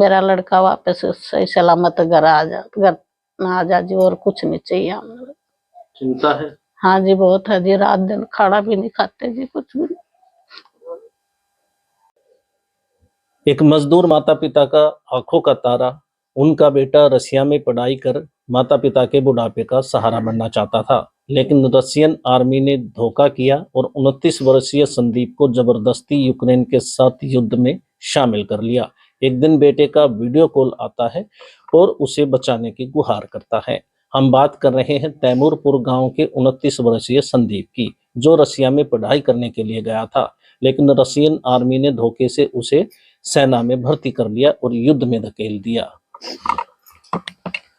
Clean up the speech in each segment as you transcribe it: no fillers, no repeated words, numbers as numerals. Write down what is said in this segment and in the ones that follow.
मेरा लड़का वापस सही सलामत घर आ जा जी, और कुछ नहीं चाहिए हमें। चिंता है? हाँ जी बहुत है जी, रात दिन खाना भी नहीं खाते जी, कुछ भी नहीं। एक मजदूर माता पिता का आंखों का तारा, उनका बेटा रसिया में पढ़ाई कर माता पिता के बुढ़ापे का सहारा बनना चाहता था, लेकिन रशियन आर्मी ने धोखा किया और 29 वर्षीय संदीप को जबरदस्ती यूक्रेन के साथ युद्ध में शामिल कर लिया। एक दिन बेटे का वीडियो कॉल आता है और उसे बचाने की गुहार करता है। हम बात कर रहे हैं तैमूरपुर गांव के 29 वर्षीय संदीप की, जो रसिया में पढ़ाई करने के लिए गया था, लेकिन रशियन आर्मी ने धोखे से उसे सेना में भर्ती कर लिया और युद्ध में धकेल दिया।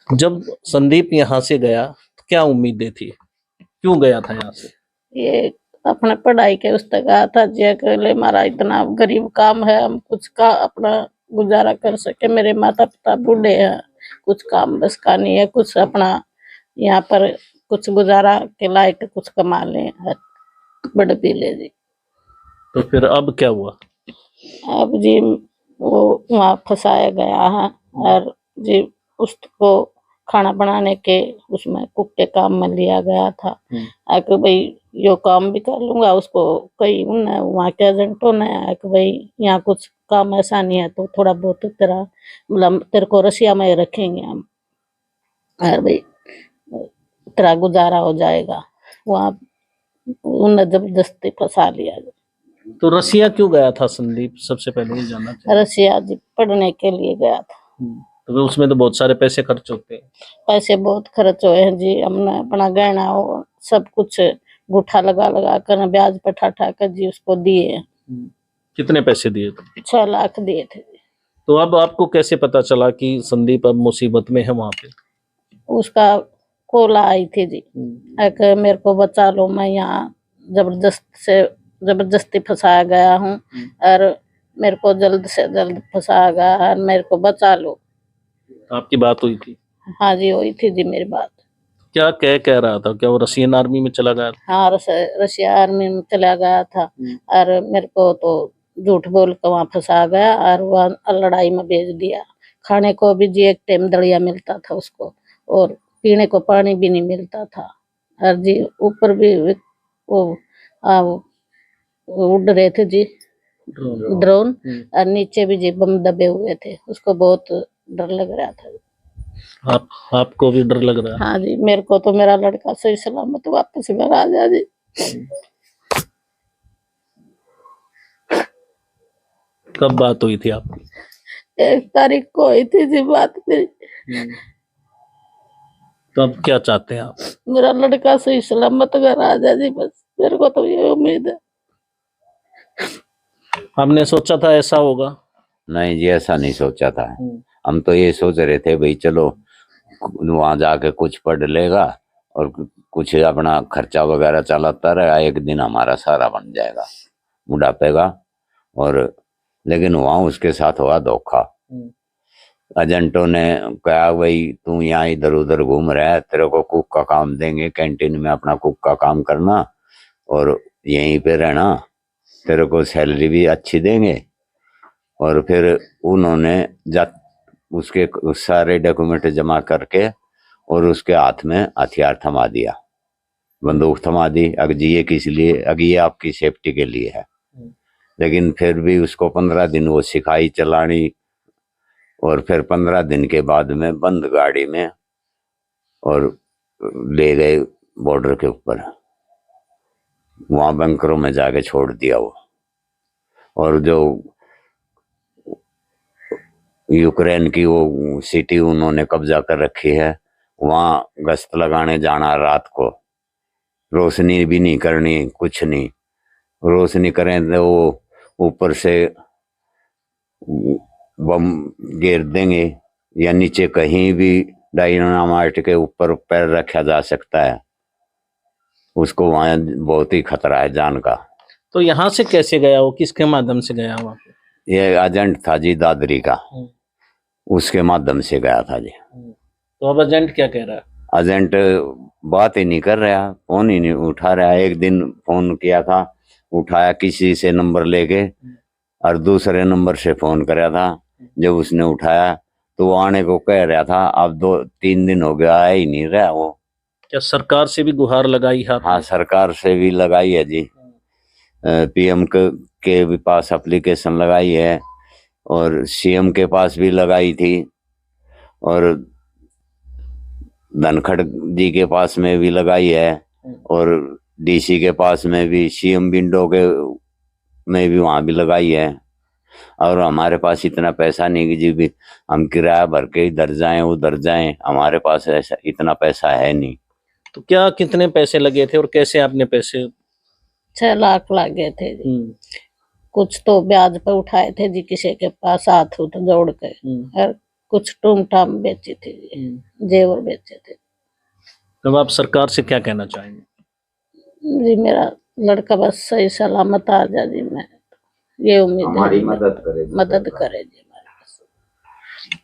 जब संदीप यहाँ से गया तो क्या उम्मीदें थी, क्यों गया था यहाँ से? ये अपने पढ़ाई के उस तक गया था जी, अकेले हमारा इतना गरीब काम है, हम कुछ का अपना गुजारा कर सके। मेरे माता पिता बूढ़े हैं, कुछ काम बस का नहीं है, कुछ अपना यहाँ पर कुछ गुजारा के लायक कुछ कमा लें, बड़े पीले जी। तो फिर अब क्या हुआ? अब जी वो वहाँ फंसाया गया है और जी उसको खाना बनाने के उसमें कुक के काम में लिया गया था। कि भाई यो काम भी कर लूंगा, उसको कई उन्हें वहाँ के एजेंटों ने कि भाई यहाँ कुछ काम ऐसा नहीं है तो थोड़ा बहुत तेरा मतलब तेरे को रसिया में रखेंगे हम, और भाई तेरा गुजारा हो जाएगा। वहाँ उन्हें जबरदस्ती फंसा लिया। तो रसिया क्यों गया था संदीप, सबसे पहले ये जानना चाहिए। रसिया जी पढ़ने के लिए गया था। तो उसमें तो बहुत सारे पैसे खर्च होते हैं। पैसे बहुत खर्च हुए हैं जी, हमने अपना गहना और सब कुछ गुठा लगा कर ब्याज पर ठा कर जी उसको दिए। कितने पैसे दिए थे? 6 लाख दिए थे जी। तो अब आपको कैसे पता चला कि संदीप अब मुसीबत में है वहाँ पे? उसका कॉल आई थी जी, मेरे को बचा लो, मैं यहाँ जबरदस्ती फंसाया गया हूँ और मेरे को जल्द से जल्द फंसाया गया है, मेरे को बचा लो। आपकी बात हुई थी? हाँ जी हुई थी जी मेरी बात। क्या कह रहा था? क्या वो रशियन आर्मी में चला गया था? हाँ रशिया आर्मी में चला गया था और मेरे को तो झूठ बोल कर वहाँ फंसा गया और वहाँ लड़ाई में भेज दिया। खाने को भी जी एक टाइम दलिया मिलता था उसको, और पीने को पानी भी नहीं मिलता था। और जी ऊपर भी वो उड़ रहे थे जी ड्रोन, और नीचे भी जी बम दबे हुए थे, उसको बहुत डर लग रहा था। आपको भी डर लग रहा है? हाँ जी, मेरे को तो मेरा लड़का सही सलामत वापस घर आ जा जी। कब बात हुई थी आपकी? 1 तारीख को हुई थी जी बात मेरी। तो अब क्या चाहते हैं आप? मेरा लड़का सही सलामत घर आ जा जी, बस मेरे को तो ये उम्मीद है। हमने सोचा था ऐसा होगा? नहीं जी, ऐसा नहीं सोचा था। हम तो ये सोच रहे थे भाई चलो वहां जाके कुछ पढ़ लेगा और कुछ अपना खर्चा वगैरह चलाता रहेगा, एक दिन हमारा सारा बन जाएगा बुढ़ापे का। और लेकिन वहां उसके साथ हुआ धोखा। एजेंटों ने कहा भाई तू यहाँ इधर उधर घूम रहा है, तेरे को कुक का काम देंगे, कैंटीन में अपना कुक का काम करना और यहीं पे रहना, तेरे को सैलरी भी अच्छी देंगे। और फिर उन्होंने उसके सारे डॉक्यूमेंट जमा करके और उसके हाथ में हथियार थमा दिया, बंदूक थमा दी। अगर ये किस लिए? अगर ये आपकी सेफ्टी के लिए है। लेकिन फिर भी उसको 15 दिन वो सिखाई चलानी, और फिर 15 दिन के बाद में बंद गाड़ी में और ले गए बॉर्डर के ऊपर, वहां बंकरों में जाके छोड़ दिया वो। और जो यूक्रेन की वो सिटी उन्होंने कब्जा कर रखी है, वहां गश्त लगाने जाना, रात को रोशनी भी नहीं करनी, कुछ नहीं। रोशनी करें तो वो ऊपर से बम गिर देंगे, या नीचे कहीं भी डायनामाइट के ऊपर पैर रखा जा सकता है, उसको वहां बहुत ही खतरा है जान का। तो यहाँ से कैसे गया वो, किसके माध्यम से गया वहाँ पे? ये एजेंट था जी दादरी का, उसके माध्यम से गया था जी। तो अब एजेंट क्या कह रहा है? एजेंट बात ही नहीं कर रहा, फोन ही नहीं उठा रहा। एक दिन फोन किया था, उठाया किसी से नंबर लेके, और दूसरे नंबर से फोन कराया था, जब उसने उठाया तो वो आने को कह रहा था, अब 2-3 दिन हो गया, आया ही नहीं रहा वो। क्या सरकार से भी गुहार लगाई है आपने? हाँ, सरकार से भी लगाई है जी, पीएम के भी पास एप्लीकेशन लगाई है, और सीएम के पास भी लगाई थी, और धनखड़ जी के पास में भी लगाई है, और डीसी के पास में भी, सीएम विंडो के में भी वहां भी लगाई है। और हमारे पास इतना पैसा नहीं कि जी भी हम किराया भर के इधर जाएं उधर जाएं, हमारे पास ऐसा इतना पैसा है नहीं। तो क्या कितने पैसे लगे थे और कैसे आपने पैसे? 6 लाख लगे थे जी। कुछ तो ब्याज पे उठाए थे जी, किसी के पास हाथ उठ जोड़ के, और कुछ टूम टाम बेची थी जी, जेवर बेचे थे। अब आप सरकार से क्या कहना चाहेंगे? जी मेरा लड़का बस सही सलामत आ जाए जी, मैं ये उम्मीद है हमारी जी, मदद करे जी हमारे पास।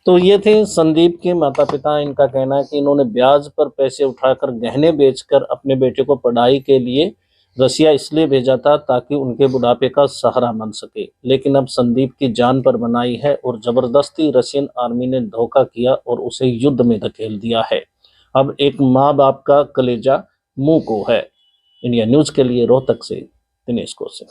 तो ये थे संदीप के माता पिता। इनका कहना है कि इन्होंने ब्याज पर पैसे उठाकर गहने बेचकर अपने बेटे को पढ़ाई के लिए रसिया इसलिए भेजा था ताकि उनके बुढ़ापे का सहारा बन सके, लेकिन अब संदीप की जान पर बनाई है और जबरदस्ती रशियन आर्मी ने धोखा किया और उसे युद्ध में धकेल दिया है। अब एक माँ बाप का कलेजा मुंह को है। इंडिया न्यूज के लिए रोहतक से दिनेश कौशिक।